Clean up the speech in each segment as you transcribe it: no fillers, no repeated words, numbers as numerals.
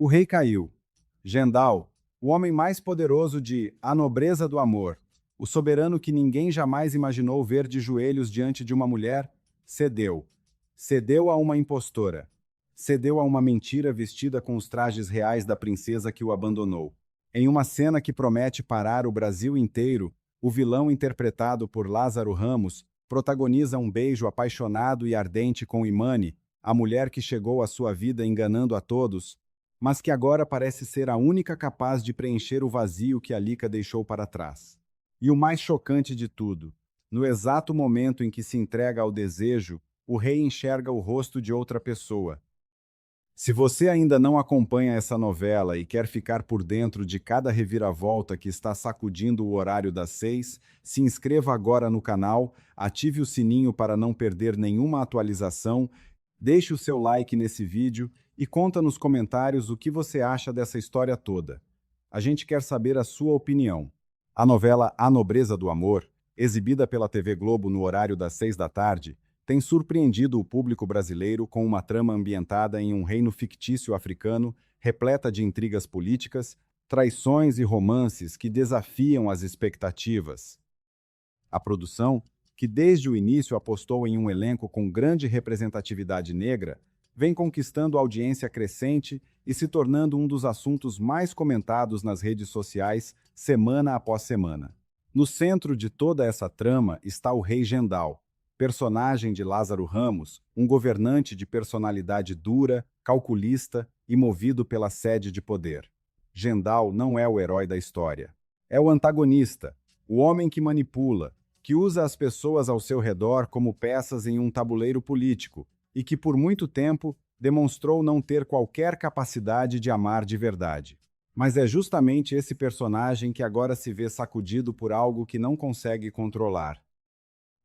O rei caiu. Gendal, o homem mais poderoso de A Nobreza do Amor, o soberano que ninguém jamais imaginou ver de joelhos diante de uma mulher, cedeu. Cedeu a uma impostora. Cedeu a uma mentira vestida com os trajes reais da princesa que o abandonou. Em uma cena que promete parar o Brasil inteiro, o vilão interpretado por Lázaro Ramos protagoniza um beijo apaixonado e ardente com Imani, a mulher que chegou à sua vida enganando a todos, mas que agora parece ser a única capaz de preencher o vazio que Alika deixou para trás. E o mais chocante de tudo, no exato momento em que se entrega ao desejo, o rei enxerga o rosto de outra pessoa. Se você ainda não acompanha essa novela e quer ficar por dentro de cada reviravolta que está sacudindo o horário das 6, se inscreva agora no canal, ative o sininho para não perder nenhuma atualização, deixe o seu like nesse vídeo e conta nos comentários o que você acha dessa história toda. A gente quer saber a sua opinião. A novela A Nobreza do Amor, exibida pela TV Globo no horário das 6 da tarde, tem surpreendido o público brasileiro com uma trama ambientada em um reino fictício africano, repleta de intrigas políticas, traições e romances que desafiam as expectativas. A produção, que desde o início apostou em um elenco com grande representatividade negra, vem conquistando audiência crescente e se tornando um dos assuntos mais comentados nas redes sociais semana após semana. No centro de toda essa trama está o rei Gendal, personagem de Lázaro Ramos, um governante de personalidade dura, calculista e movido pela sede de poder. Gendal não é o herói da história. É o antagonista, o homem que manipula, que usa as pessoas ao seu redor como peças em um tabuleiro político e que por muito tempo demonstrou não ter qualquer capacidade de amar de verdade. Mas é justamente esse personagem que agora se vê sacudido por algo que não consegue controlar.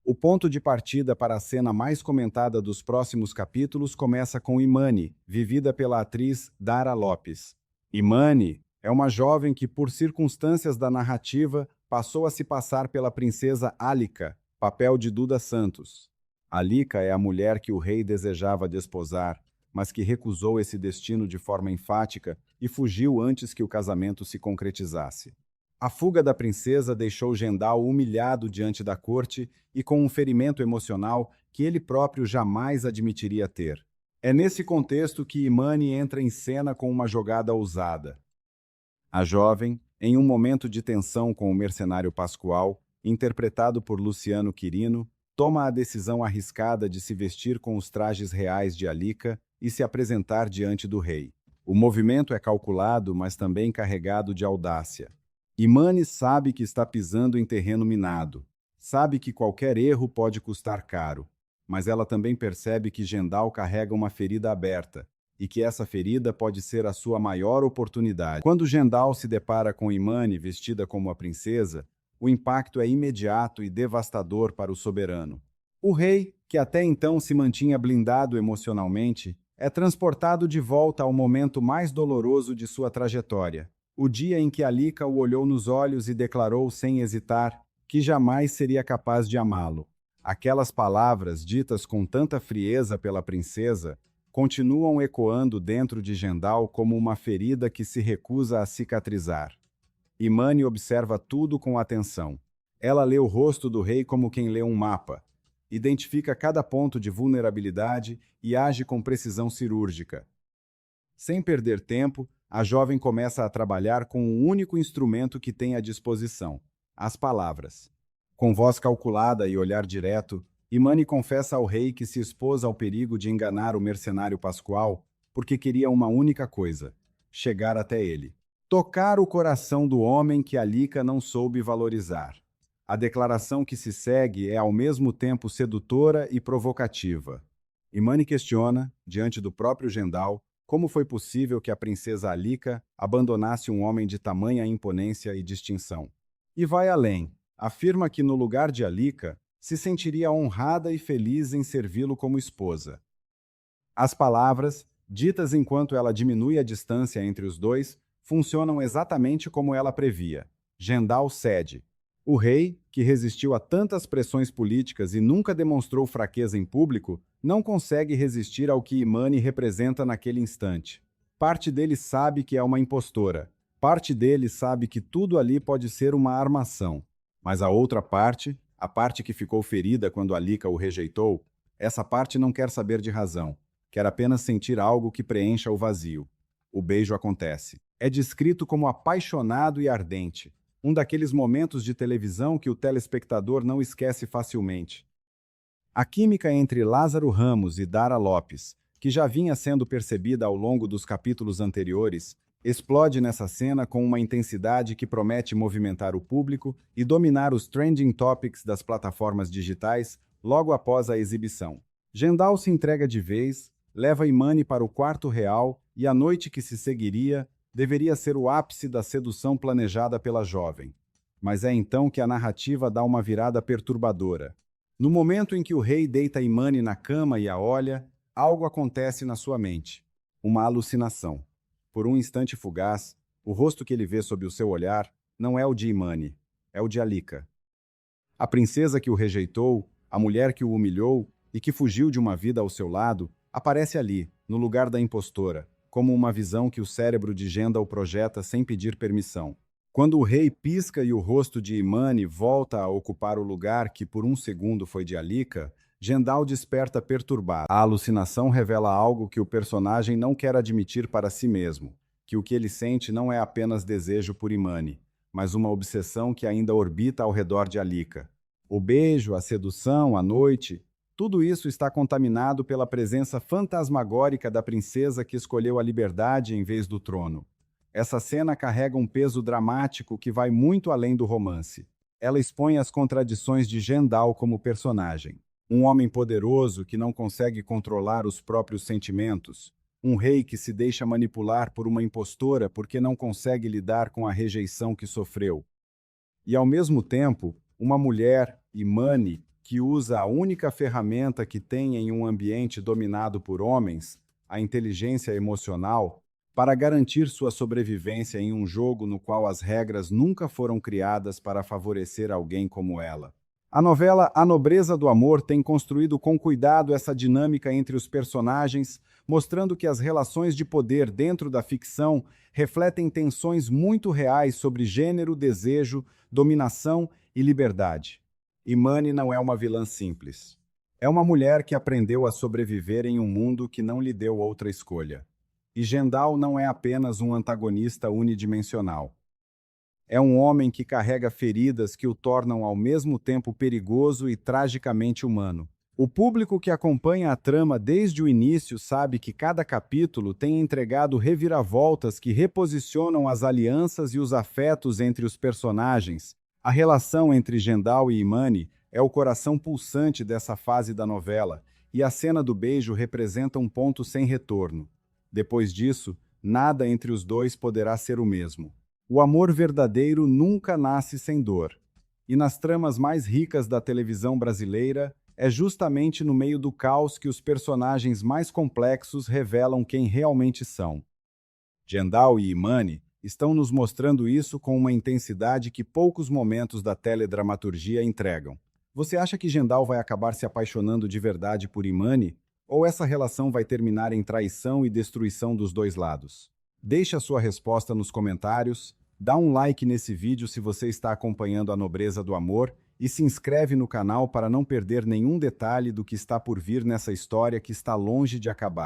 O ponto de partida para a cena mais comentada dos próximos capítulos começa com Imani, vivida pela atriz Dara Lopes. Imani é uma jovem que, por circunstâncias da narrativa, passou a se passar pela princesa Alika, papel de Duda Santos. Alika é a mulher que o rei desejava desposar, mas que recusou esse destino de forma enfática e fugiu antes que o casamento se concretizasse. A fuga da princesa deixou Gendal humilhado diante da corte e com um ferimento emocional que ele próprio jamais admitiria ter. É nesse contexto que Imani entra em cena com uma jogada ousada. A jovem, em um momento de tensão com o mercenário Pascoal, interpretado por Luciano Quirino, toma a decisão arriscada de se vestir com os trajes reais de Alika e se apresentar diante do rei. O movimento é calculado, mas também carregado de audácia. Imani sabe que está pisando em terreno minado, sabe que qualquer erro pode custar caro, mas ela também percebe que Gendal carrega uma ferida aberta e que essa ferida pode ser a sua maior oportunidade. Quando Gendal se depara com Imani vestida como a princesa, o impacto é imediato e devastador para o soberano. O rei, que até então se mantinha blindado emocionalmente, é transportado de volta ao momento mais doloroso de sua trajetória. O dia em que Alika o olhou nos olhos e declarou sem hesitar que jamais seria capaz de amá-lo. Aquelas palavras, ditas com tanta frieza pela princesa, continuam ecoando dentro de Gendal como uma ferida que se recusa a cicatrizar. Imani observa tudo com atenção. Ela lê o rosto do rei como quem lê um mapa, identifica cada ponto de vulnerabilidade e age com precisão cirúrgica. Sem perder tempo, a jovem começa a trabalhar com o único instrumento que tem à disposição, as palavras. Com voz calculada e olhar direto, Imani confessa ao rei que se expôs ao perigo de enganar o mercenário Pascoal porque queria uma única coisa: chegar até ele. Tocar o coração do homem que Alika não soube valorizar. A declaração que se segue é ao mesmo tempo sedutora e provocativa. Imani questiona, diante do próprio Gendal, como foi possível que a princesa Alika abandonasse um homem de tamanha imponência e distinção. E vai além. Afirma que no lugar de Alika, se sentiria honrada e feliz em servi-lo como esposa. As palavras, ditas enquanto ela diminui a distância entre os dois, funcionam exatamente como ela previa. Gendal cede. O rei, que resistiu a tantas pressões políticas e nunca demonstrou fraqueza em público, não consegue resistir ao que Imani representa naquele instante. Parte dele sabe que é uma impostora. Parte dele sabe que tudo ali pode ser uma armação. Mas a outra parte, a parte que ficou ferida quando Alika o rejeitou, essa parte não quer saber de razão. Quer apenas sentir algo que preencha o vazio. O beijo acontece. É descrito como apaixonado e ardente. Um daqueles momentos de televisão que o telespectador não esquece facilmente. A química entre Lázaro Ramos e Dara Lopes, que já vinha sendo percebida ao longo dos capítulos anteriores, explode nessa cena com uma intensidade que promete movimentar o público e dominar os trending topics das plataformas digitais logo após a exibição. Gendal se entrega de vez, leva Imani para o quarto real e a noite que se seguiria deveria ser o ápice da sedução planejada pela jovem. Mas é então que a narrativa dá uma virada perturbadora. No momento em que o rei deita Imani na cama e a olha, algo acontece na sua mente. Uma alucinação. Por um instante fugaz, o rosto que ele vê sob o seu olhar não é o de Imani, é o de Alika. A princesa que o rejeitou, a mulher que o humilhou e que fugiu de uma vida ao seu lado, aparece ali, no lugar da impostora, como uma visão que o cérebro de Gendal projeta sem pedir permissão. Quando o rei pisca e o rosto de Imani volta a ocupar o lugar que por um segundo foi de Alika, Gendal desperta perturbado. A alucinação revela algo que o personagem não quer admitir para si mesmo, que o que ele sente não é apenas desejo por Imani, mas uma obsessão que ainda orbita ao redor de Alika. O beijo, a sedução, a noite, tudo isso está contaminado pela presença fantasmagórica da princesa que escolheu a liberdade em vez do trono. Essa cena carrega um peso dramático que vai muito além do romance. Ela expõe as contradições de Gendal como personagem. Um homem poderoso que não consegue controlar os próprios sentimentos. Um rei que se deixa manipular por uma impostora porque não consegue lidar com a rejeição que sofreu. E, ao mesmo tempo, uma mulher, Imani, que usa a única ferramenta que tem em um ambiente dominado por homens, a inteligência emocional, para garantir sua sobrevivência em um jogo no qual as regras nunca foram criadas para favorecer alguém como ela. A novela A Nobreza do Amor tem construído com cuidado essa dinâmica entre os personagens, mostrando que as relações de poder dentro da ficção refletem tensões muito reais sobre gênero, desejo, dominação e liberdade. Imani não é uma vilã simples. É uma mulher que aprendeu a sobreviver em um mundo que não lhe deu outra escolha. E Gendal não é apenas um antagonista unidimensional. É um homem que carrega feridas que o tornam ao mesmo tempo perigoso e tragicamente humano. O público que acompanha a trama desde o início sabe que cada capítulo tem entregado reviravoltas que reposicionam as alianças e os afetos entre os personagens. A relação entre Gendal e Imani é o coração pulsante dessa fase da novela, e a cena do beijo representa um ponto sem retorno. Depois disso, nada entre os dois poderá ser o mesmo. O amor verdadeiro nunca nasce sem dor. E nas tramas mais ricas da televisão brasileira, é justamente no meio do caos que os personagens mais complexos revelam quem realmente são. Gendal e Imani estão nos mostrando isso com uma intensidade que poucos momentos da teledramaturgia entregam. Você acha que Gendal vai acabar se apaixonando de verdade por Imani? Ou essa relação vai terminar em traição e destruição dos dois lados? Deixe a sua resposta nos comentários, dá um like nesse vídeo se você está acompanhando A Nobreza do Amor e se inscreve no canal para não perder nenhum detalhe do que está por vir nessa história que está longe de acabar.